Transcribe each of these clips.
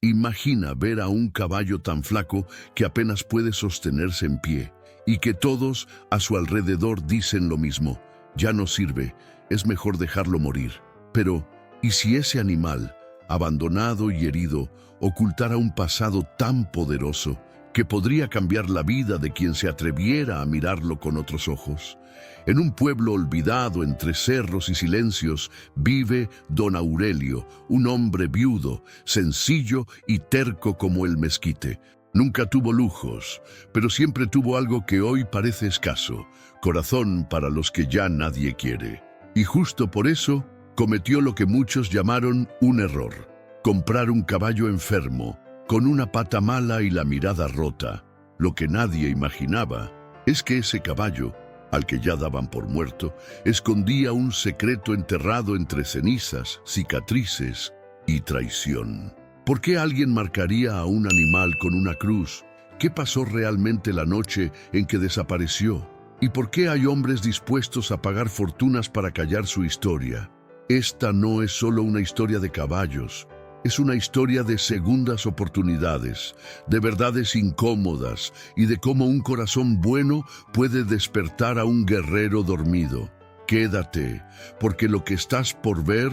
Imagina ver a un caballo tan flaco que apenas puede sostenerse en pie, y que todos a su alrededor dicen lo mismo: ya no sirve, es mejor dejarlo morir. Pero, ¿y si ese animal, abandonado y herido, ocultara un pasado tan poderoso que podría cambiar la vida de quien se atreviera a mirarlo con otros ojos? En un pueblo olvidado entre cerros y silencios vive don Aurelio, un hombre viudo, sencillo y terco como el mezquite. Nunca tuvo lujos, pero siempre tuvo algo que hoy parece escaso: corazón para los que ya nadie quiere. Y justo por eso cometió lo que muchos llamaron un error: comprar un caballo enfermo, con una pata mala y la mirada rota. Lo que nadie imaginaba es que ese caballo, al que ya daban por muerto, escondía un secreto enterrado entre cenizas, cicatrices y traición. ¿Por qué alguien marcaría a un animal con una cruz? ¿Qué pasó realmente la noche en que desapareció? ¿Y por qué hay hombres dispuestos a pagar fortunas para callar su historia? Esta no es solo una historia de caballos. Es una historia de segundas oportunidades, de verdades incómodas y de cómo un corazón bueno puede despertar a un guerrero dormido. Quédate, porque lo que estás por ver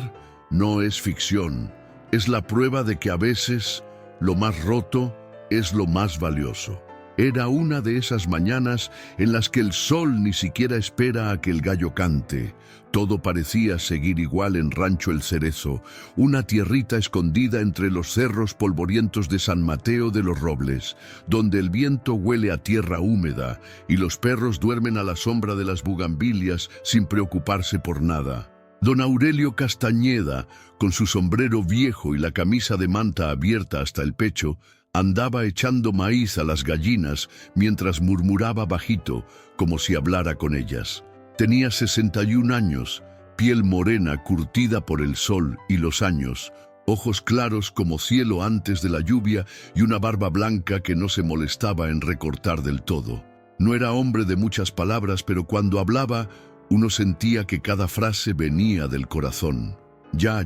no es ficción. Es la prueba de que a veces lo más roto es lo más valioso. Era una de esas mañanas en las que el sol ni siquiera espera a que el gallo cante. Todo parecía seguir igual en Rancho El Cerezo, una tierrita escondida entre los cerros polvorientos de San Mateo de los Robles, donde el viento huele a tierra húmeda y los perros duermen a la sombra de las bugambilias sin preocuparse por nada. Don Aurelio Castañeda, con su sombrero viejo y la camisa de manta abierta hasta el pecho, andaba echando maíz a las gallinas mientras murmuraba bajito, como si hablara con ellas. Tenía 61 años, piel morena curtida por el sol y los años, ojos claros como cielo antes de la lluvia y una barba blanca que no se molestaba en recortar del todo. No era hombre de muchas palabras, pero cuando hablaba, uno sentía que cada frase venía del corazón. Ya,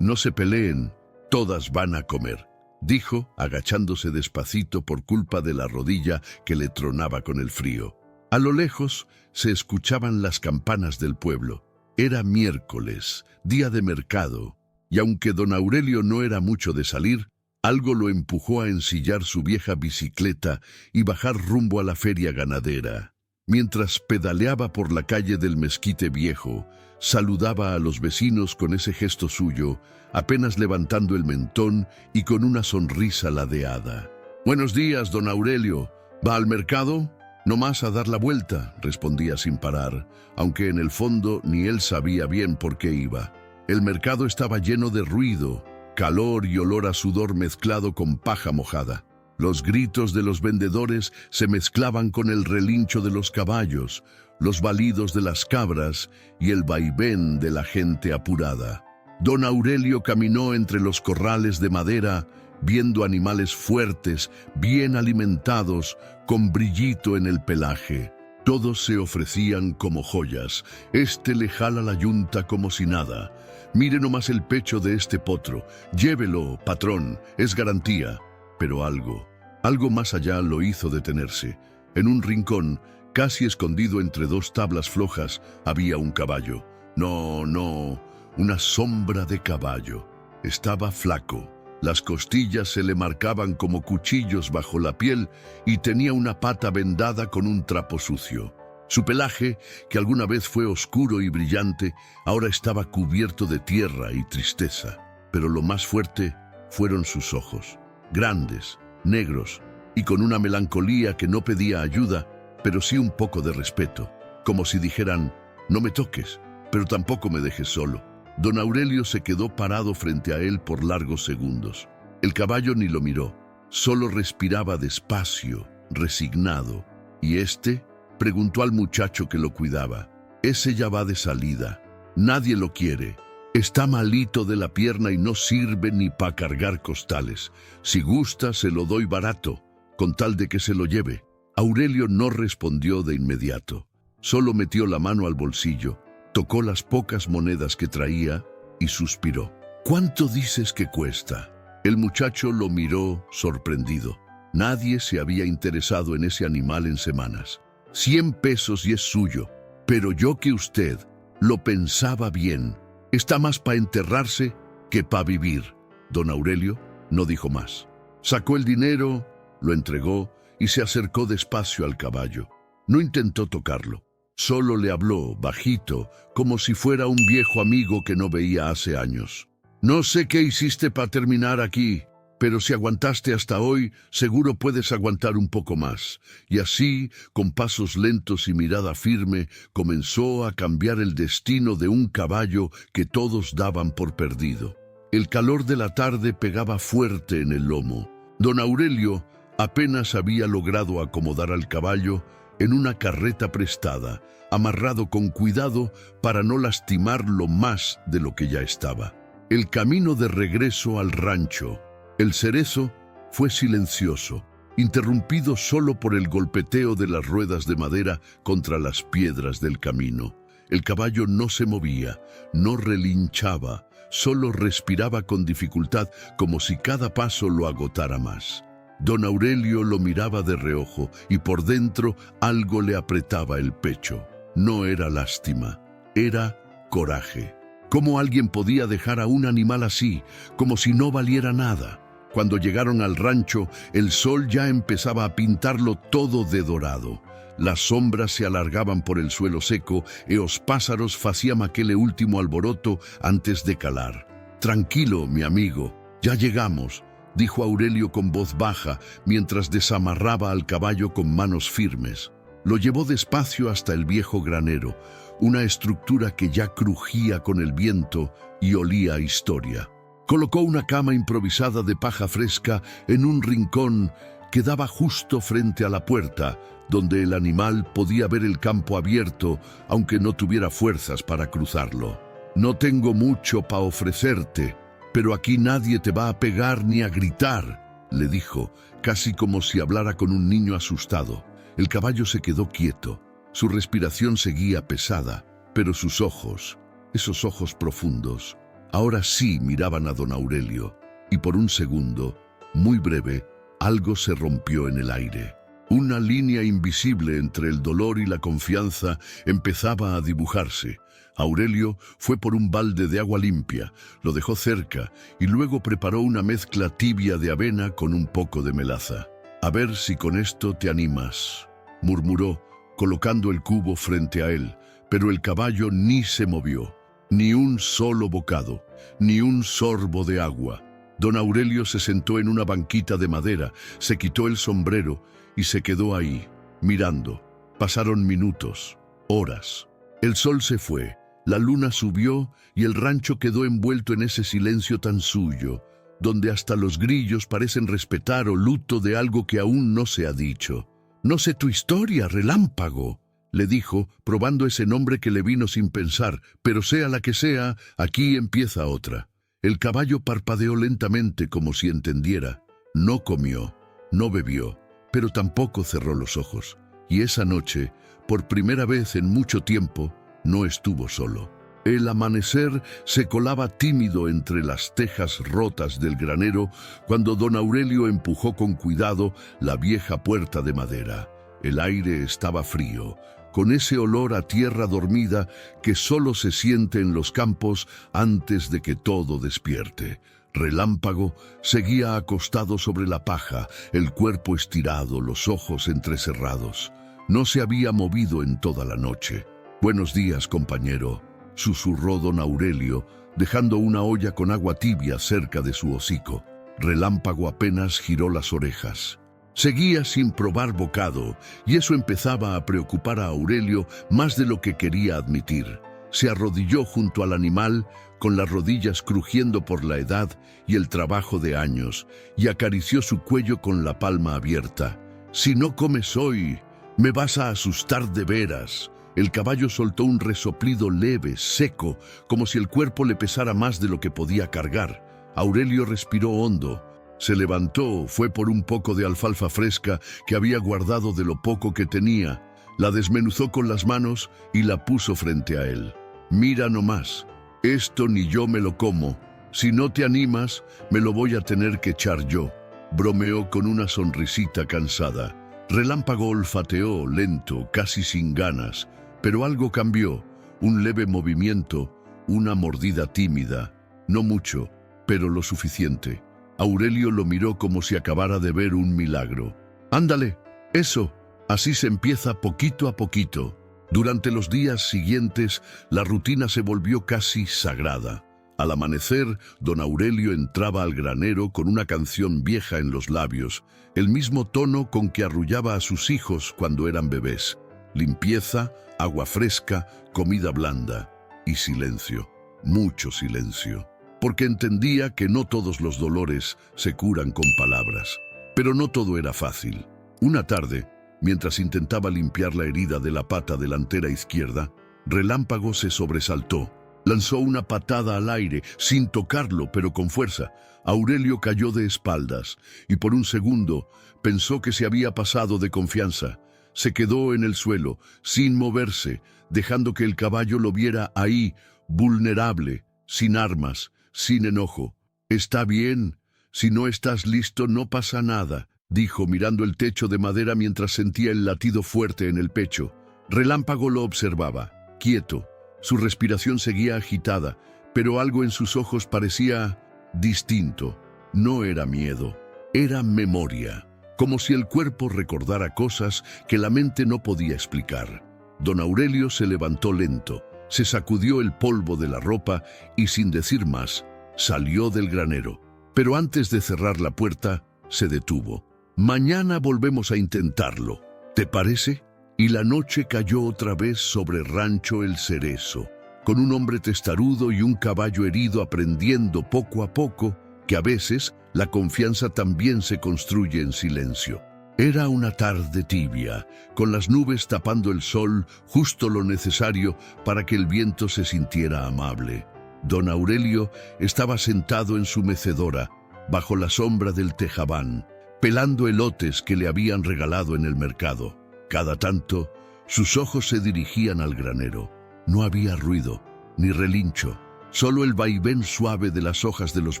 no se peleen, todas van a comer, dijo, agachándose despacito por culpa de la rodilla que le tronaba con el frío. A lo lejos se escuchaban las campanas del pueblo. Era miércoles, día de mercado, y aunque don Aurelio no era mucho de salir, algo lo empujó a ensillar su vieja bicicleta y bajar rumbo a la feria ganadera. Mientras pedaleaba por la calle del Mezquite Viejo, saludaba a los vecinos con ese gesto suyo, apenas levantando el mentón y con una sonrisa ladeada. «Buenos días, don Aurelio. ¿Va al mercado?» «No más a dar la vuelta», respondía sin parar, aunque en el fondo ni él sabía bien por qué iba. El mercado estaba lleno de ruido, calor y olor a sudor mezclado con paja mojada. Los gritos de los vendedores se mezclaban con el relincho de los caballos, los balidos de las cabras y el vaivén de la gente apurada. Don Aurelio caminó entre los corrales de madera, viendo animales fuertes, bien alimentados, con brillito en el pelaje. Todos se ofrecían como joyas. Este le jala la yunta como si nada. «Mire nomás el pecho de este potro. Llévelo, patrón, es garantía». Pero algo más allá lo hizo detenerse. En un rincón, casi escondido entre dos tablas flojas, había un caballo. No, una sombra de caballo. Estaba flaco. Las costillas se le marcaban como cuchillos bajo la piel y tenía una pata vendada con un trapo sucio. Su pelaje, que alguna vez fue oscuro y brillante, ahora estaba cubierto de tierra y tristeza. Pero lo más fuerte fueron sus ojos, grandes, negros, y con una melancolía que no pedía ayuda, pero sí un poco de respeto, como si dijeran: «No me toques, pero tampoco me dejes solo». Don Aurelio se quedó parado frente a él por largos segundos. El caballo ni lo miró, solo respiraba despacio, resignado. «¿Y este?», preguntó al muchacho que lo cuidaba. «Ese ya va de salida. Nadie lo quiere. Está malito de la pierna y no sirve ni para cargar costales. Si gusta, se lo doy barato, con tal de que se lo lleve». Aurelio no respondió de inmediato. Solo metió la mano al bolsillo, tocó las pocas monedas que traía y suspiró. «¿Cuánto dices que cuesta?». El muchacho lo miró sorprendido. Nadie se había interesado en ese animal en semanas. 100 pesos y es suyo. Pero yo que usted lo pensaba bien. Está más para enterrarse que para vivir. Don Aurelio no dijo más. Sacó el dinero, lo entregó y se acercó despacio al caballo. No intentó tocarlo. Solo le habló, bajito, como si fuera un viejo amigo que no veía hace años. No sé qué hiciste para terminar aquí, pero si aguantaste hasta hoy, seguro puedes aguantar un poco más. Y así, con pasos lentos y mirada firme, comenzó a cambiar el destino de un caballo que todos daban por perdido. El calor de la tarde pegaba fuerte en el lomo. Don Aurelio apenas había logrado acomodar al caballo en una carreta prestada, amarrado con cuidado para no lastimarlo más de lo que ya estaba. El camino de regreso al rancho, el cerezo, fue silencioso, interrumpido solo por el golpeteo de las ruedas de madera contra las piedras del camino. El caballo no se movía, no relinchaba, solo respiraba con dificultad, como si cada paso lo agotara más. Don Aurelio lo miraba de reojo y por dentro algo le apretaba el pecho. No era lástima, era coraje. ¿Cómo alguien podía dejar a un animal así, como si no valiera nada? Cuando llegaron al rancho, el sol ya empezaba a pintarlo todo de dorado. Las sombras se alargaban por el suelo seco y los pájaros hacían aquel último alboroto antes de calar. «Tranquilo, mi amigo, ya llegamos», dijo Aurelio con voz baja mientras desamarraba al caballo con manos firmes. Lo llevó despacio hasta el viejo granero, una estructura que ya crujía con el viento y olía a historia. Colocó una cama improvisada de paja fresca en un rincón que daba justo frente a la puerta, donde el animal podía ver el campo abierto, aunque no tuviera fuerzas para cruzarlo. «No tengo mucho para ofrecerte, pero aquí nadie te va a pegar ni a gritar», le dijo, casi como si hablara con un niño asustado. El caballo se quedó quieto. Su respiración seguía pesada, pero sus ojos, esos ojos profundos, ahora sí miraban a don Aurelio, y por un segundo, muy breve, algo se rompió en el aire. Una línea invisible entre el dolor y la confianza empezaba a dibujarse. Aurelio fue por un balde de agua limpia, lo dejó cerca y luego preparó una mezcla tibia de avena con un poco de melaza. «A ver si con esto te animas», murmuró, colocando el cubo frente a él, pero el caballo ni se movió, ni un solo bocado, ni un sorbo de agua. Don Aurelio se sentó en una banquita de madera, se quitó el sombrero y se quedó ahí, mirando. Pasaron minutos, horas. El sol se fue, la luna subió y el rancho quedó envuelto en ese silencio tan suyo, donde hasta los grillos parecen respetar o luto de algo que aún no se ha dicho. «No sé tu historia, Relámpago», le dijo, probando ese nombre que le vino sin pensar, «pero sea la que sea, aquí empieza otra». El caballo parpadeó lentamente como si entendiera. No comió, no bebió, pero tampoco cerró los ojos. Y esa noche, por primera vez en mucho tiempo, no estuvo solo. El amanecer se colaba tímido entre las tejas rotas del granero cuando don Aurelio empujó con cuidado la vieja puerta de madera. El aire estaba frío, con ese olor a tierra dormida que solo se siente en los campos antes de que todo despierte. Relámpago seguía acostado sobre la paja, el cuerpo estirado, los ojos entrecerrados. No se había movido en toda la noche. «Buenos días, compañero», susurró don Aurelio, dejando una olla con agua tibia cerca de su hocico. Relámpago apenas giró las orejas. Seguía sin probar bocado, y eso empezaba a preocupar a Aurelio más de lo que quería admitir. Se arrodilló junto al animal, con las rodillas crujiendo por la edad y el trabajo de años, y acarició su cuello con la palma abierta. «Si no comes hoy, me vas a asustar de veras». El caballo soltó un resoplido leve, seco, como si el cuerpo le pesara más de lo que podía cargar. Aurelio respiró hondo. Se levantó, fue por un poco de alfalfa fresca que había guardado de lo poco que tenía. La desmenuzó con las manos y la puso frente a él. «Mira nomás, esto ni yo me lo como. Si no te animas, me lo voy a tener que echar yo, bromeó con una sonrisita cansada. Relámpago olfateó lento, casi sin ganas, pero algo cambió, un leve movimiento, una mordida tímida, no mucho, pero lo suficiente. Aurelio lo miró como si acabara de ver un milagro. Ándale, eso, así se empieza poquito a poquito. Durante los días siguientes, la rutina se volvió casi sagrada. Al amanecer, don Aurelio entraba al granero con una canción vieja en los labios, el mismo tono con que arrullaba a sus hijos cuando eran bebés. Limpieza, agua fresca, comida blanda y silencio, mucho silencio, porque entendía que no todos los dolores se curan con palabras. Pero no todo era fácil. Una tarde, mientras intentaba limpiar la herida de la pata delantera izquierda, Relámpago se sobresaltó. Lanzó una patada al aire, sin tocarlo, pero con fuerza. Aurelio cayó de espaldas, y por un segundo pensó que se había pasado de confianza. Se quedó en el suelo, sin moverse, dejando que el caballo lo viera ahí, vulnerable, sin armas, sin enojo. «Está bien, si no estás listo no pasa nada», dijo mirando el techo de madera mientras sentía el latido fuerte en el pecho. Relámpago lo observaba, quieto. Su respiración seguía agitada, pero algo en sus ojos parecía distinto. No era miedo, era memoria, como si el cuerpo recordara cosas que la mente no podía explicar. Don Aurelio se levantó lento, se sacudió el polvo de la ropa y, sin decir más, salió del granero. Pero antes de cerrar la puerta, se detuvo. «Mañana volvemos a intentarlo, ¿te parece?» Y la noche cayó otra vez sobre Rancho El Cerezo, con un hombre testarudo y un caballo herido aprendiendo poco a poco que a veces la confianza también se construye en silencio. Era una tarde tibia, con las nubes tapando el sol, justo lo necesario para que el viento se sintiera amable. Don Aurelio estaba sentado en su mecedora, bajo la sombra del tejabán, pelando elotes que le habían regalado en el mercado. Cada tanto, sus ojos se dirigían al granero. No había ruido, ni relincho, solo el vaivén suave de las hojas de los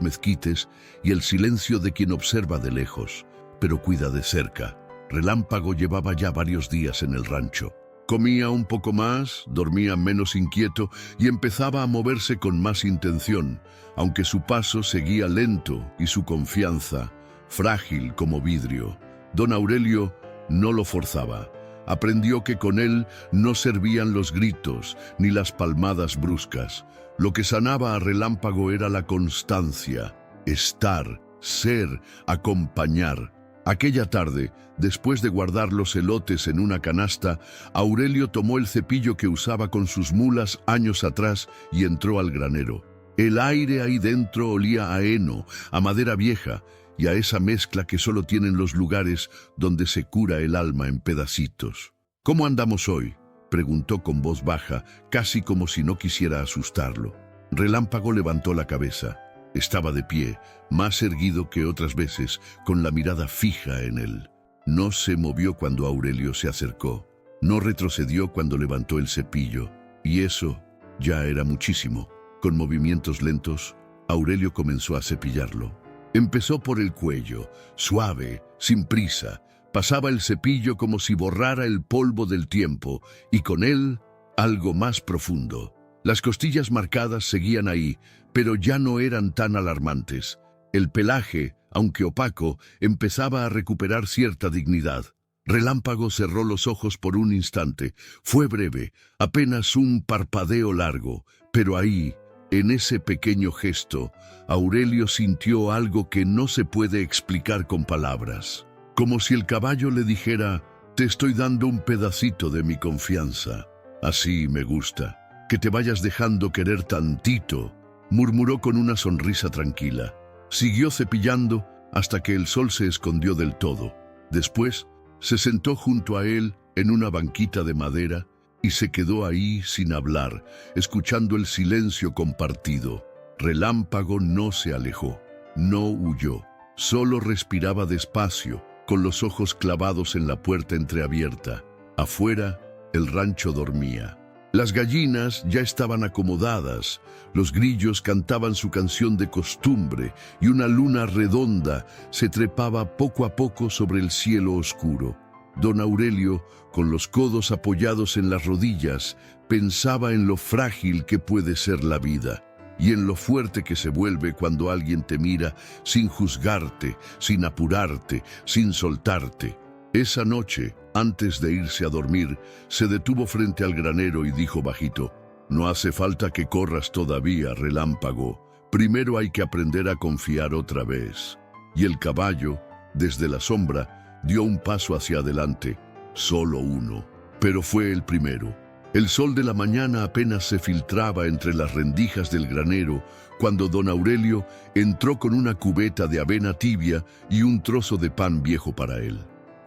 mezquites y el silencio de quien observa de lejos, pero cuida de cerca. Relámpago llevaba ya varios días en el rancho. Comía un poco más, dormía menos inquieto y empezaba a moverse con más intención, aunque su paso seguía lento y su confianza frágil como vidrio. Don Aurelio no lo forzaba. Aprendió que con él no servían los gritos ni las palmadas bruscas. Lo que sanaba a Relámpago era la constancia, estar, ser, acompañar. Aquella tarde, después de guardar los elotes en una canasta, Aurelio tomó el cepillo que usaba con sus mulas años atrás y entró al granero. El aire ahí dentro olía a heno, a madera vieja, y a esa mezcla que solo tienen los lugares donde se cura el alma en pedacitos. «¿Cómo andamos hoy?», preguntó con voz baja, casi como si no quisiera asustarlo. Relámpago levantó la cabeza. Estaba de pie, más erguido que otras veces, con la mirada fija en él. No se movió cuando Aurelio se acercó. No retrocedió cuando levantó el cepillo. Y eso ya era muchísimo. Con movimientos lentos, Aurelio comenzó a cepillarlo. Empezó por el cuello, suave, sin prisa. Pasaba el cepillo como si borrara el polvo del tiempo, y con él algo más profundo. Las costillas marcadas seguían ahí, pero ya no eran tan alarmantes. El pelaje, aunque opaco, empezaba a recuperar cierta dignidad. Relámpago cerró los ojos por un instante. Fue breve, apenas un parpadeo largo, pero ahí, en ese pequeño gesto, Aurelio sintió algo que no se puede explicar con palabras. Como si el caballo le dijera: «Te estoy dando un pedacito de mi confianza. Así me gusta. Que te vayas dejando querer tantito», murmuró con una sonrisa tranquila. Siguió cepillando hasta que el sol se escondió del todo. Después, se sentó junto a él en una banquita de madera y se quedó ahí sin hablar, escuchando el silencio compartido. Relámpago no se alejó, no huyó, solo respiraba despacio, con los ojos clavados en la puerta entreabierta. Afuera, el rancho dormía. Las gallinas ya estaban acomodadas, los grillos cantaban su canción de costumbre y una luna redonda se trepaba poco a poco sobre el cielo oscuro. Don Aurelio, con los codos apoyados en las rodillas, pensaba en lo frágil que puede ser la vida y en lo fuerte que se vuelve cuando alguien te mira sin juzgarte, sin apurarte, sin soltarte. Esa noche, antes de irse a dormir, se detuvo frente al granero y dijo bajito: «No hace falta que corras todavía, Relámpago. Primero hay que aprender a confiar otra vez». Y el caballo, desde la sombra, dio un paso hacia adelante, solo uno, pero fue el primero. El sol de la mañana apenas se filtraba entre las rendijas del granero cuando don Aurelio entró con una cubeta de avena tibia y un trozo de pan viejo para él.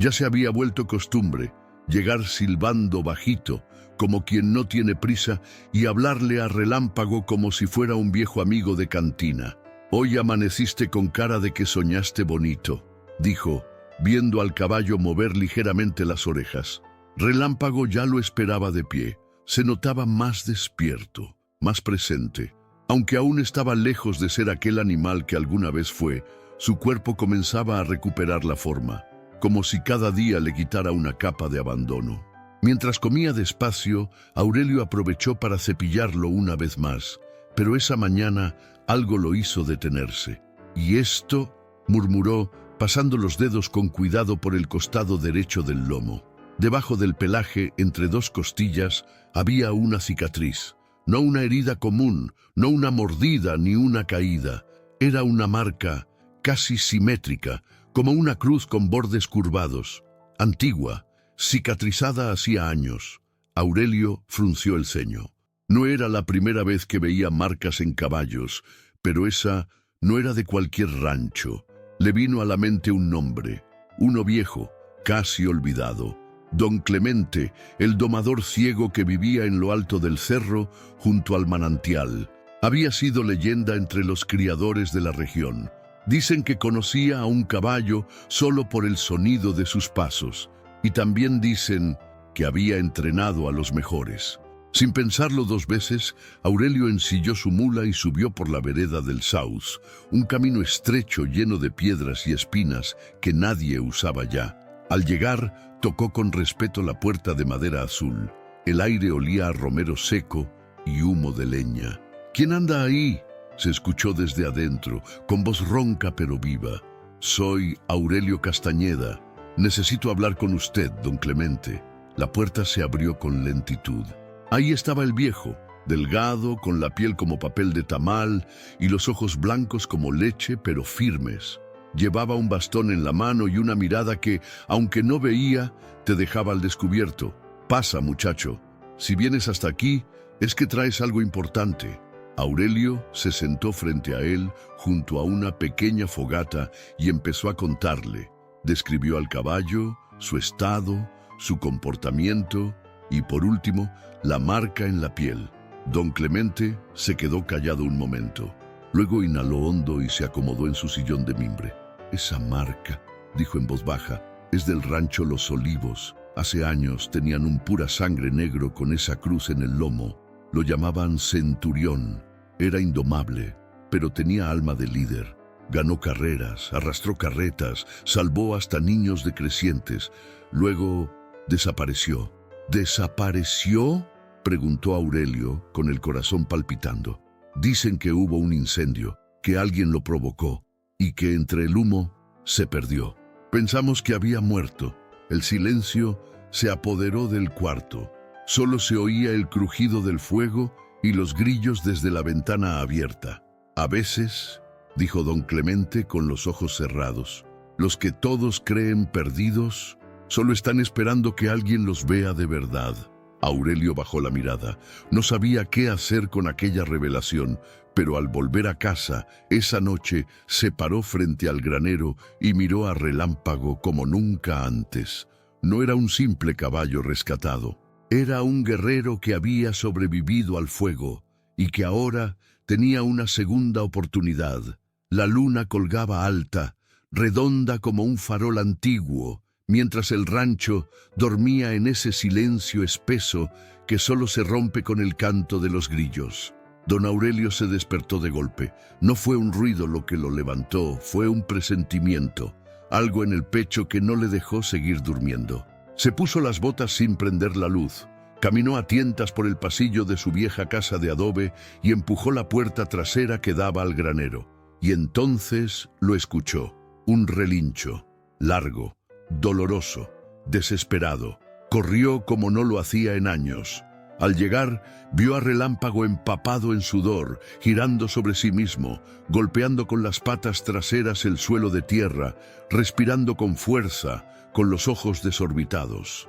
Ya se había vuelto costumbre llegar silbando bajito, como quien no tiene prisa, y hablarle a Relámpago como si fuera un viejo amigo de cantina. «Hoy amaneciste con cara de que soñaste bonito», dijo, viendo al caballo mover ligeramente las orejas. Relámpago ya lo esperaba de pie. Se notaba más despierto, más presente. Aunque aún estaba lejos de ser aquel animal que alguna vez fue, su cuerpo comenzaba a recuperar la forma, como si cada día le quitara una capa de abandono. Mientras comía despacio, Aurelio aprovechó para cepillarlo una vez más, pero esa mañana algo lo hizo detenerse. «¿Y esto?», murmuró, pasando los dedos con cuidado por el costado derecho del lomo. Debajo del pelaje, entre dos costillas, había una cicatriz. No una herida común, no una mordida ni una caída. Era una marca casi simétrica, como una cruz con bordes curvados. Antigua, cicatrizada hacía años. Aurelio frunció el ceño. No era la primera vez que veía marcas en caballos, pero esa no era de cualquier rancho. Le vino a la mente un nombre, uno viejo, casi olvidado. Don Clemente, el domador ciego que vivía en lo alto del cerro, junto al manantial. Había sido leyenda entre los criadores de la región. Dicen que conocía a un caballo solo por el sonido de sus pasos, y también dicen que había entrenado a los mejores. Sin pensarlo dos veces, Aurelio ensilló su mula y subió por la vereda del Sauz, un camino estrecho lleno de piedras y espinas que nadie usaba ya. Al llegar, tocó con respeto la puerta de madera azul. El aire olía a romero seco y humo de leña. «¿Quién anda ahí?», se escuchó desde adentro, con voz ronca pero viva. «Soy Aurelio Castañeda. Necesito hablar con usted, don Clemente». La puerta se abrió con lentitud. Ahí estaba el viejo, delgado, con la piel como papel de tamal y los ojos blancos como leche, pero firmes. Llevaba un bastón en la mano y una mirada que, aunque no veía, te dejaba al descubierto. «Pasa, muchacho. Si vienes hasta aquí, es que traes algo importante». Aurelio se sentó frente a él, junto a una pequeña fogata, y empezó a contarle. Describió al caballo, su estado, su comportamiento y, por último, la marca en la piel. Don Clemente se quedó callado un momento. Luego inhaló hondo y se acomodó en su sillón de mimbre. «Esa marca», dijo en voz baja, «es del rancho Los Olivos. Hace años tenían un pura sangre negro con esa cruz en el lomo. Lo llamaban Centurión. Era indomable, pero tenía alma de líder. Ganó carreras, arrastró carretas, salvó hasta niños decrecientes. Luego desapareció». «¿Desapareció?», preguntó Aurelio, con el corazón palpitando. «Dicen que hubo un incendio, que alguien lo provocó y que entre el humo se perdió. Pensamos que había muerto». El silencio se apoderó del cuarto. Solo se oía el crujido del fuego y los grillos desde la ventana abierta. «A veces», dijo don Clemente con los ojos cerrados, «los que todos creen perdidos solo están esperando que alguien los vea de verdad». Aurelio bajó la mirada. No sabía qué hacer con aquella revelación, pero al volver a casa, esa noche, se paró frente al granero y miró a Relámpago como nunca antes. No era un simple caballo rescatado. Era un guerrero que había sobrevivido al fuego y que ahora tenía una segunda oportunidad. La luna colgaba alta, redonda como un farol antiguo, mientras el rancho dormía en ese silencio espeso que solo se rompe con el canto de los grillos. Don Aurelio se despertó de golpe. No fue un ruido lo que lo levantó, fue un presentimiento, algo en el pecho que no le dejó seguir durmiendo. Se puso las botas sin prender la luz, caminó a tientas por el pasillo de su vieja casa de adobe y empujó la puerta trasera que daba al granero. Y entonces lo escuchó, un relincho, largo, doloroso, desesperado. Corrió como no lo hacía en años. Al llegar, vio a Relámpago empapado en sudor, girando sobre sí mismo, golpeando con las patas traseras el suelo de tierra, respirando con fuerza, con los ojos desorbitados.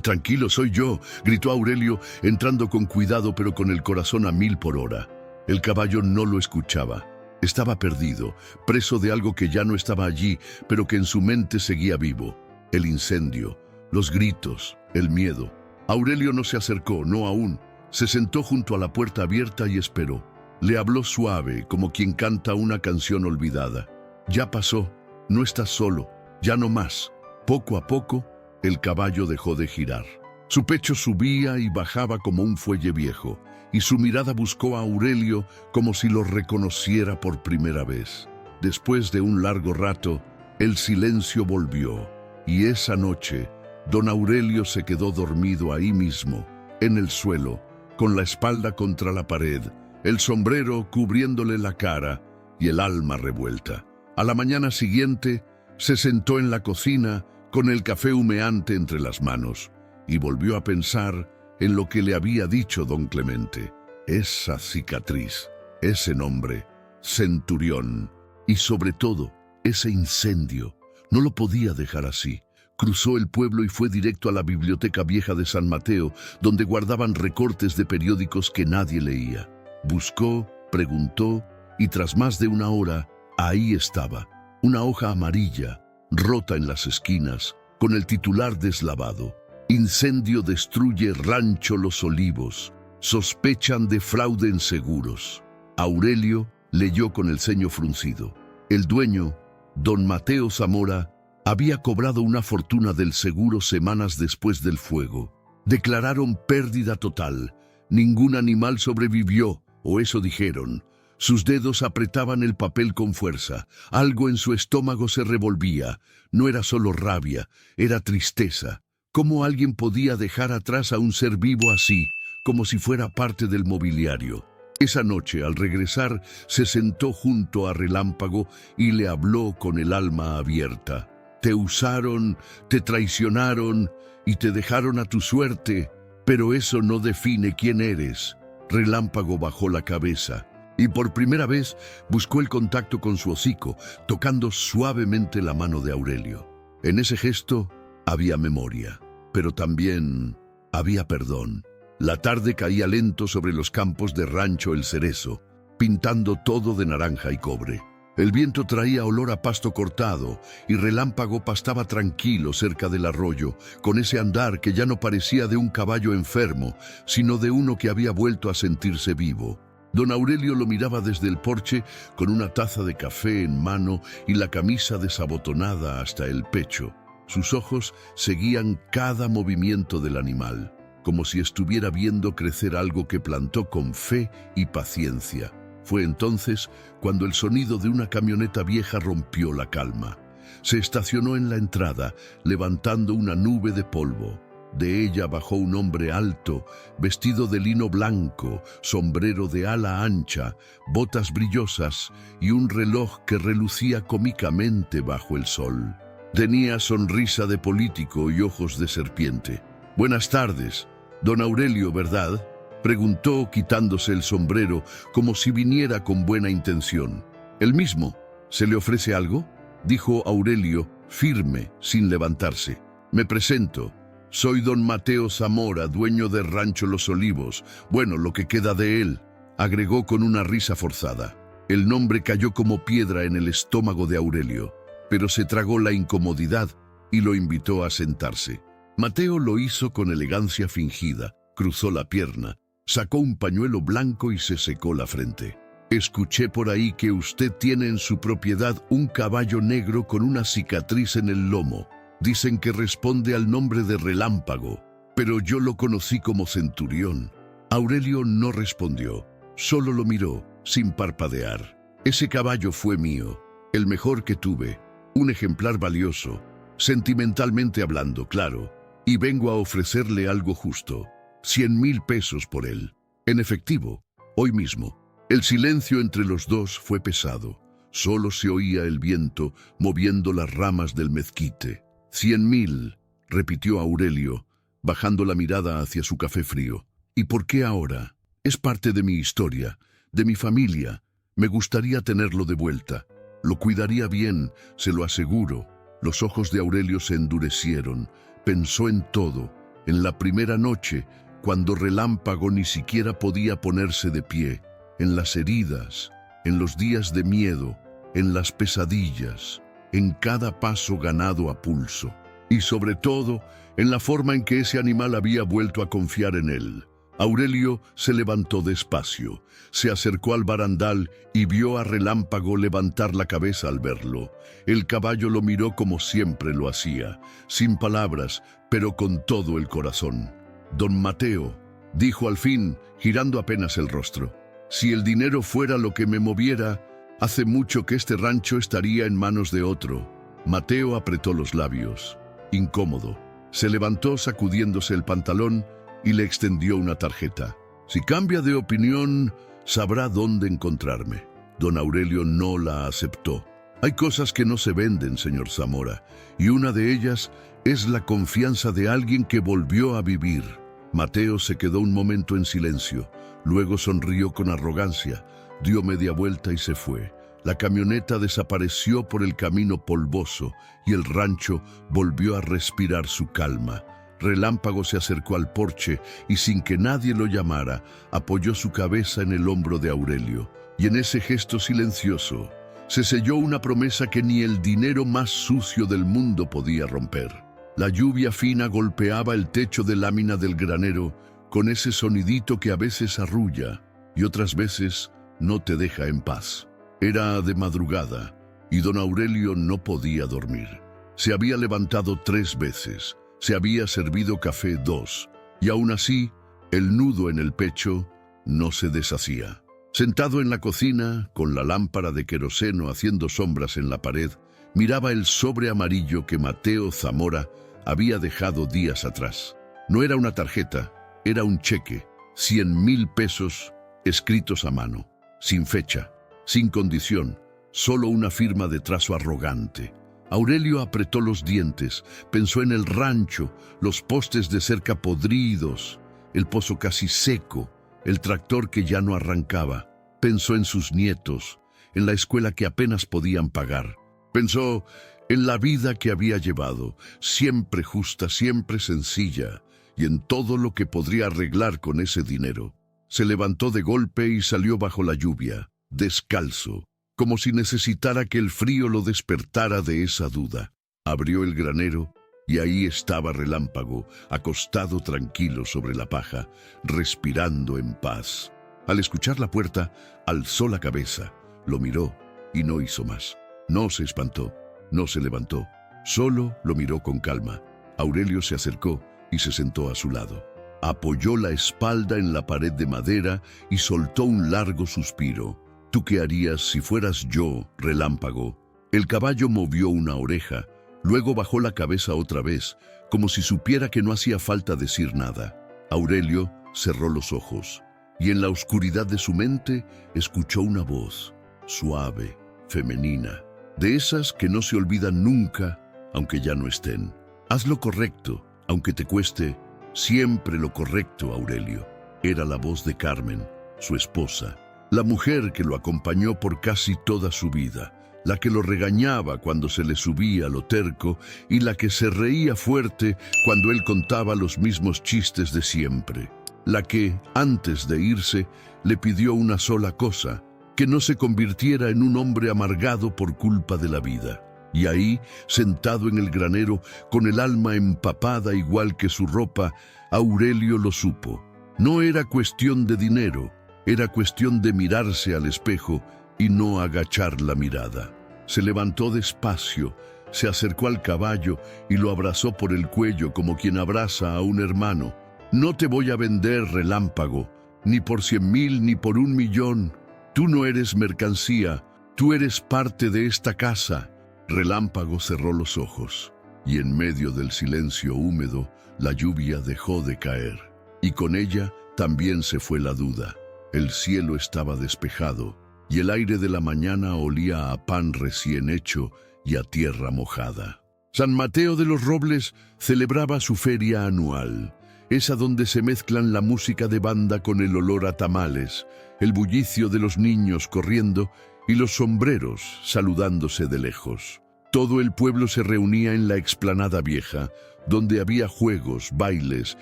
Tranquilo, soy yo», gritó Aurelio, entrando con cuidado pero con el corazón a 1000 por hora. El caballo no lo escuchaba. Estaba perdido, preso de algo que ya no estaba allí, pero que en su mente seguía vivo. El incendio, los gritos, el miedo. Aurelio no se acercó, no aún. Se sentó junto a la puerta abierta y esperó. Le habló suave, como quien canta una canción olvidada. «Ya pasó, no estás solo, ya no más». Poco a poco, el caballo dejó de girar. Su pecho subía y bajaba como un fuelle viejo, y su mirada buscó a Aurelio como si lo reconociera por primera vez. Después de un largo rato, el silencio volvió, y esa noche, don Aurelio se quedó dormido ahí mismo, en el suelo, con la espalda contra la pared, el sombrero cubriéndole la cara y el alma revuelta. A la mañana siguiente, se sentó en la cocina con el café humeante entre las manos y volvió a pensar en lo que le había dicho don Clemente. Esa cicatriz, ese nombre, Centurión, y sobre todo, ese incendio. No lo podía dejar así. Cruzó el pueblo y fue directo a la biblioteca vieja de San Mateo, donde guardaban recortes de periódicos que nadie leía. Buscó, preguntó, y tras más de una hora, ahí estaba, una hoja amarilla, rota en las esquinas, con el titular deslavado. «Incendio destruye Rancho Los Olivos. Sospechan de fraude en seguros». Aurelio leyó con el ceño fruncido. El dueño, don Mateo Zamora, había cobrado una fortuna del seguro semanas después del fuego. Declararon pérdida total. Ningún animal sobrevivió, o eso dijeron. Sus dedos apretaban el papel con fuerza. Algo en su estómago se revolvía. No era solo rabia, era tristeza. ¿Cómo alguien podía dejar atrás a un ser vivo así, como si fuera parte del mobiliario? Esa noche, al regresar, se sentó junto a Relámpago y le habló con el alma abierta. «Te usaron, te traicionaron y te dejaron a tu suerte, pero eso no define quién eres». Relámpago bajó la cabeza y por primera vez buscó el contacto con su hocico, tocando suavemente la mano de Aurelio. En ese gesto había memoria, pero también había perdón. La tarde caía lento sobre los campos de Rancho El Cerezo, pintando todo de naranja y cobre. El viento traía olor a pasto cortado y Relámpago pastaba tranquilo cerca del arroyo, con ese andar que ya no parecía de un caballo enfermo, sino de uno que había vuelto a sentirse vivo. Don Aurelio lo miraba desde el porche con una taza de café en mano y la camisa desabotonada hasta el pecho. Sus ojos seguían cada movimiento del animal, como si estuviera viendo crecer algo que plantó con fe y paciencia. Fue entonces cuando el sonido de una camioneta vieja rompió la calma. Se estacionó en la entrada, levantando una nube de polvo. De ella bajó un hombre alto, vestido de lino blanco, sombrero de ala ancha, botas brillosas y un reloj que relucía cómicamente bajo el sol. Tenía sonrisa de político y ojos de serpiente. «Buenas tardes, don Aurelio, ¿verdad?», preguntó quitándose el sombrero como si viniera con buena intención. «El mismo. ¿Se le ofrece algo?», dijo Aurelio, firme, sin levantarse. «Me presento. Soy don Mateo Zamora, dueño de Rancho Los Olivos. Bueno, lo que queda de él», agregó con una risa forzada. El nombre cayó como piedra en el estómago de Aurelio, pero se tragó la incomodidad y lo invitó a sentarse. Mateo lo hizo con elegancia fingida, cruzó la pierna, sacó un pañuelo blanco y se secó la frente. «Escuché por ahí que usted tiene en su propiedad un caballo negro con una cicatriz en el lomo. Dicen que responde al nombre de Relámpago, pero yo lo conocí como Centurión. Aurelio no respondió, solo lo miró, sin parpadear. Ese caballo fue mío, el mejor que tuve, un ejemplar valioso, sentimentalmente hablando, claro, y vengo a ofrecerle algo justo, 100,000 pesos por él, en efectivo, hoy mismo. El silencio entre los dos fue pesado. Solo se oía el viento moviendo las ramas del mezquite. 100,000, repitió Aurelio, bajando la mirada hacia su café frío. ¿Y por qué ahora? Es parte de mi historia, de mi familia. Me gustaría tenerlo de vuelta. Lo cuidaría bien, se lo aseguro. Los ojos de Aurelio se endurecieron. Pensó en todo, en la primera noche, cuando Relámpago ni siquiera podía ponerse de pie, en las heridas, en los días de miedo, en las pesadillas, en cada paso ganado a pulso, y sobre todo, en la forma en que ese animal había vuelto a confiar en él. Aurelio se levantó despacio, se acercó al barandal y vio a Relámpago levantar la cabeza al verlo. El caballo lo miró como siempre lo hacía, sin palabras, pero con todo el corazón. «Don Mateo», dijo al fin, girando apenas el rostro, «si el dinero fuera lo que me moviera, hace mucho que este rancho estaría en manos de otro». Mateo apretó los labios, incómodo. Se levantó sacudiéndose el pantalón y le extendió una tarjeta. «Si cambia de opinión, sabrá dónde encontrarme». Don Aurelio no la aceptó. «Hay cosas que no se venden, señor Zamora, y una de ellas es la confianza de alguien que volvió a vivir». Mateo se quedó un momento en silencio, luego sonrió con arrogancia, dio media vuelta y se fue. La camioneta desapareció por el camino polvoso y el rancho volvió a respirar su calma. Relámpago se acercó al porche y sin que nadie lo llamara, apoyó su cabeza en el hombro de Aurelio. Y en ese gesto silencioso se selló una promesa que ni el dinero más sucio del mundo podía romper. La lluvia fina golpeaba el techo de lámina del granero con ese sonidito que a veces arrulla y otras veces no te deja en paz. Era de madrugada y don Aurelio no podía dormir. Se había levantado 3 veces, se había servido café 2, y aún así, el nudo en el pecho no se deshacía. Sentado en la cocina, con la lámpara de queroseno haciendo sombras en la pared, miraba el sobre amarillo que Mateo Zamora había dejado días atrás. No era una tarjeta, era un cheque, 100,000 pesos escritos a mano, sin fecha, sin condición, solo una firma de trazo arrogante. Aurelio apretó los dientes, pensó en el rancho, los postes de cerca podridos, el pozo casi seco, el tractor que ya no arrancaba. Pensó en sus nietos, en la escuela que apenas podían pagar. Pensó en la vida que había llevado, siempre justa, siempre sencilla, y en todo lo que podría arreglar con ese dinero. Se levantó de golpe y salió bajo la lluvia, descalzo, como si necesitara que el frío lo despertara de esa duda. Abrió el granero y ahí estaba Relámpago, acostado tranquilo sobre la paja, respirando en paz. Al escuchar la puerta, alzó la cabeza, lo miró y no hizo más. No se espantó, no se levantó, solo lo miró con calma. Aurelio se acercó y se sentó a su lado. Apoyó la espalda en la pared de madera y soltó un largo suspiro. «¿Tú qué harías si fueras yo, Relámpago?». El caballo movió una oreja, luego bajó la cabeza otra vez, como si supiera que no hacía falta decir nada. Aurelio cerró los ojos y en la oscuridad de su mente escuchó una voz, suave, femenina, de esas que no se olvidan nunca, aunque ya no estén. «Haz lo correcto, aunque te cueste, siempre lo correcto, Aurelio». Era la voz de Carmen, su esposa, la mujer que lo acompañó por casi toda su vida, la que lo regañaba cuando se le subía lo terco y la que se reía fuerte cuando él contaba los mismos chistes de siempre, la que, antes de irse, le pidió una sola cosa, que no se convirtiera en un hombre amargado por culpa de la vida. Y ahí, sentado en el granero, con el alma empapada igual que su ropa, Aurelio lo supo. No era cuestión de dinero, era cuestión de mirarse al espejo y no agachar la mirada. Se levantó despacio, Se acercó al caballo y lo abrazó por el cuello como quien abraza a un hermano. «No te voy a vender, Relámpago, ni por 100.000 ni por 1.000.000. Tú no eres mercancía, tú eres parte de esta casa». Relámpago cerró los ojos, y en medio del silencio húmedo, la lluvia dejó de caer. Y con ella también se fue la duda. El cielo estaba despejado, y el aire de la mañana olía a pan recién hecho y a tierra mojada. San Mateo de los Robles celebraba su feria anual, esa donde se mezclan la música de banda con el olor a tamales, el bullicio de los niños corriendo y los sombreros saludándose de lejos. Todo el pueblo se reunía en la explanada vieja, donde había juegos, bailes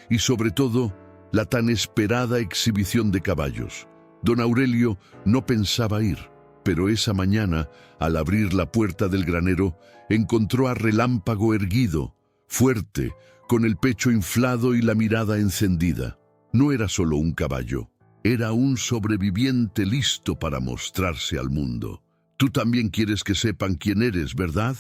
y sobre todo la tan esperada exhibición de caballos. Don Aurelio no pensaba ir, pero esa mañana, al abrir la puerta del granero, encontró a Relámpago erguido, fuerte, con el pecho inflado y la mirada encendida. No era solo un caballo, era un sobreviviente listo para mostrarse al mundo. «Tú también quieres que sepan quién eres, ¿verdad?»,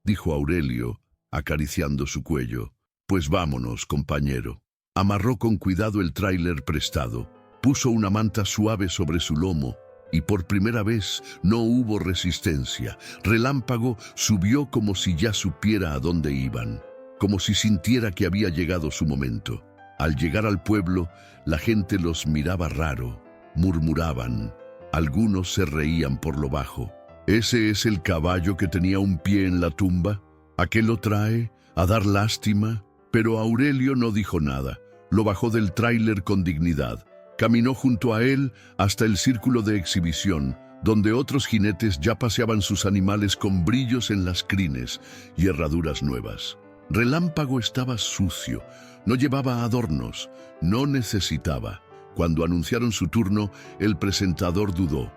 dijo Aurelio, acariciando su cuello. «Pues vámonos, compañero». Amarró con cuidado el tráiler prestado, puso una manta suave sobre su lomo, y por primera vez no hubo resistencia. Relámpago subió como si ya supiera a dónde iban, como si sintiera que había llegado su momento. Al llegar al pueblo, la gente los miraba raro, murmuraban, algunos se reían por lo bajo. «¿Ese es el caballo que tenía un pie en la tumba? ¿A qué lo trae? ¿A dar lástima?». Pero Aurelio no dijo nada, lo bajó del tráiler con dignidad. Caminó junto a él hasta el círculo de exhibición, donde otros jinetes ya paseaban sus animales con brillos en las crines y herraduras nuevas. Relámpago estaba sucio, no llevaba adornos, no necesitaba. Cuando anunciaron su turno, el presentador dudó.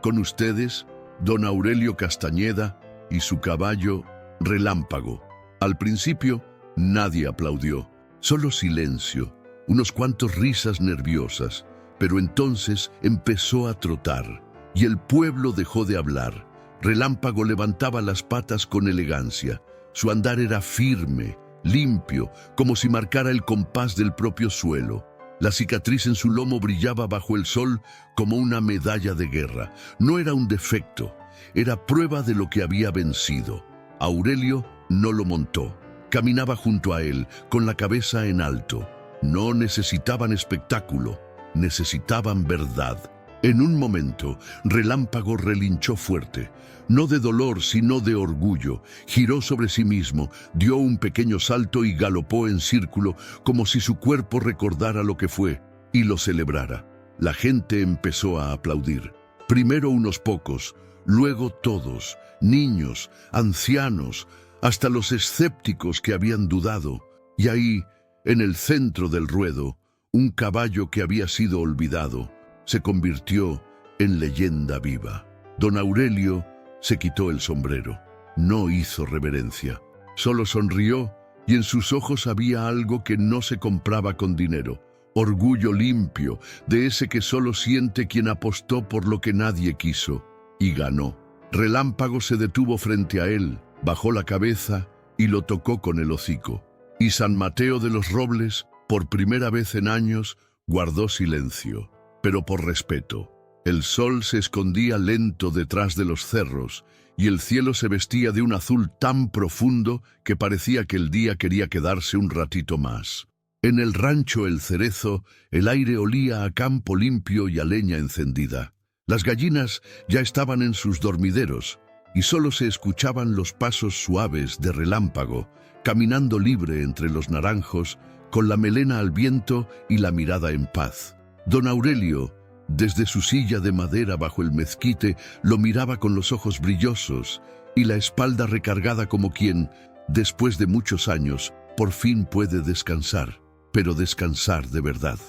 Con ustedes, don Aurelio Castañeda y su caballo Relámpago». Al principio, nadie aplaudió, solo silencio, unos cuantos risas nerviosas, pero entonces empezó a trotar, y el pueblo dejó de hablar. Relámpago levantaba las patas con elegancia. Su andar era firme, limpio, como si marcara el compás del propio suelo. La cicatriz en su lomo brillaba bajo el sol como una medalla de guerra. No era un defecto, era prueba de lo que había vencido. Aurelio no lo montó. Caminaba junto a él, con la cabeza en alto. No necesitaban espectáculo, necesitaban verdad. En un momento, Relámpago relinchó fuerte, no de dolor, sino de orgullo. Giró sobre sí mismo, dio un pequeño salto y galopó en círculo, como si su cuerpo recordara lo que fue y lo celebrara. La gente empezó a aplaudir. Primero unos pocos, luego todos, niños, ancianos, hasta los escépticos que habían dudado. Y ahí, en el centro del ruedo, un caballo que había sido olvidado se convirtió en leyenda viva. Don Aurelio se quitó el sombrero. No hizo reverencia. Solo sonrió y en sus ojos había algo que no se compraba con dinero. Orgullo limpio, de ese que solo siente quien apostó por lo que nadie quiso. Y ganó. Relámpago se detuvo frente a él, bajó la cabeza y lo tocó con el hocico. Y San Mateo de los Robles, por primera vez en años, guardó silencio, pero por respeto. El sol se escondía lento detrás de los cerros y el cielo se vestía de un azul tan profundo que parecía que el día quería quedarse un ratito más. En el rancho El Cerezo, el aire olía a campo limpio y a leña encendida. Las gallinas ya estaban en sus dormideros y solo se escuchaban los pasos suaves de Relámpago, caminando libre entre los naranjos, con la melena al viento y la mirada en paz. Don Aurelio, desde su silla de madera bajo el mezquite, lo miraba con los ojos brillosos y la espalda recargada como quien, después de muchos años, por fin puede descansar, pero descansar de verdad.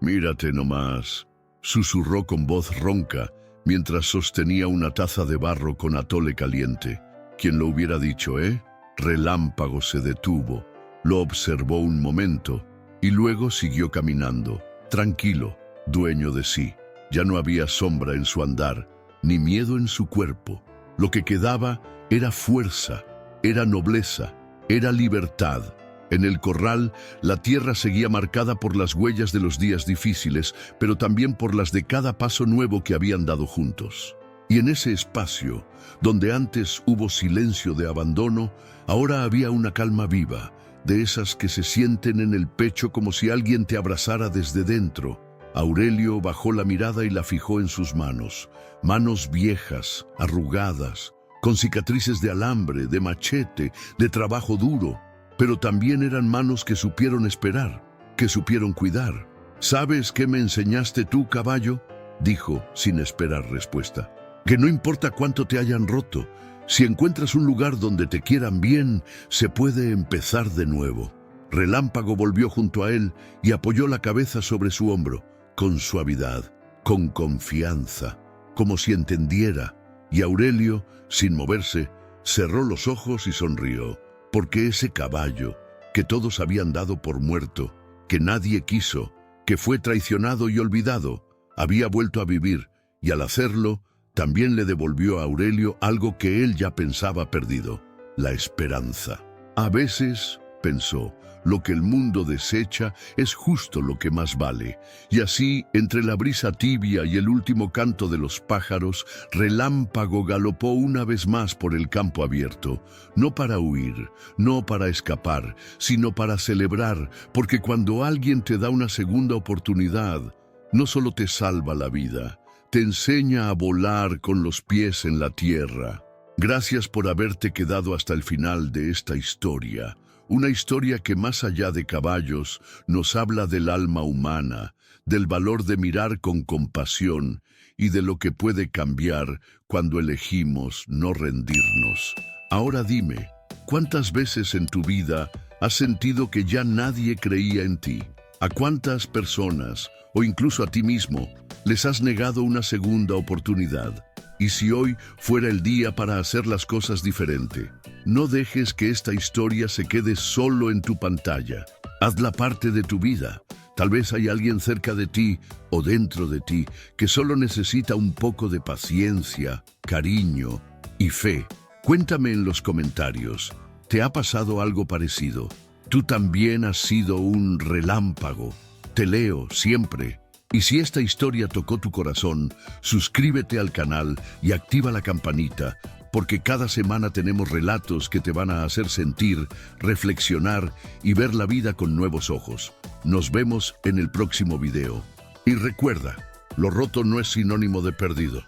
«Mírate nomás», susurró con voz ronca, mientras sostenía una taza de barro con atole caliente. «¿Quién lo hubiera dicho, eh?». Relámpago se detuvo, lo observó un momento y luego siguió caminando, tranquilo, dueño de sí. Ya no había sombra en su andar, ni miedo en su cuerpo. Lo que quedaba era fuerza, era nobleza, era libertad. En el corral, la tierra seguía marcada por las huellas de los días difíciles, pero también por las de cada paso nuevo que habían dado juntos. Y en ese espacio, donde antes hubo silencio de abandono, ahora había una calma viva, de esas que se sienten en el pecho como si alguien te abrazara desde dentro. Aurelio bajó la mirada y la fijó en sus manos, manos viejas, arrugadas, con cicatrices de alambre, de machete, de trabajo duro, pero también eran manos que supieron esperar, que supieron cuidar. ¿Sabes qué me enseñaste tú, caballo?, dijo, sin esperar respuesta. Que no importa cuánto te hayan roto, si encuentras un lugar donde te quieran bien, se puede empezar de nuevo. Relámpago volvió junto a él y apoyó la cabeza sobre su hombro, con suavidad, con confianza, como si entendiera, y Aurelio, sin moverse, cerró los ojos y sonrió, porque ese caballo, que todos habían dado por muerto, que nadie quiso, que fue traicionado y olvidado, había vuelto a vivir, y al hacerlo, también le devolvió a Aurelio algo que él ya pensaba perdido, la esperanza. A veces, pensó, lo que el mundo desecha es justo lo que más vale. Y así, entre la brisa tibia y el último canto de los pájaros, Relámpago galopó una vez más por el campo abierto, no para huir, no para escapar, sino para celebrar, porque cuando alguien te da una segunda oportunidad, no solo te salva la vida, te enseña a volar con los pies en la tierra. Gracias por haberte quedado hasta el final de esta historia. Una historia que más allá de caballos nos habla del alma humana, del valor de mirar con compasión y de lo que puede cambiar cuando elegimos no rendirnos. Ahora dime, ¿cuántas veces en tu vida has sentido que ya nadie creía en ti? ¿A cuántas personas, o incluso a ti mismo, les has negado una segunda oportunidad? Y si hoy fuera el día para hacer las cosas diferente, no dejes que esta historia se quede solo en tu pantalla. Hazla parte de tu vida. Tal vez hay alguien cerca de ti o dentro de ti que solo necesita un poco de paciencia, cariño y fe. Cuéntame en los comentarios, ¿te ha pasado algo parecido? Tú también has sido un relámpago. Te leo siempre. Y si esta historia tocó tu corazón, suscríbete al canal y activa la campanita, porque cada semana tenemos relatos que te van a hacer sentir, reflexionar y ver la vida con nuevos ojos. Nos vemos en el próximo video. Y recuerda, lo roto no es sinónimo de perdido.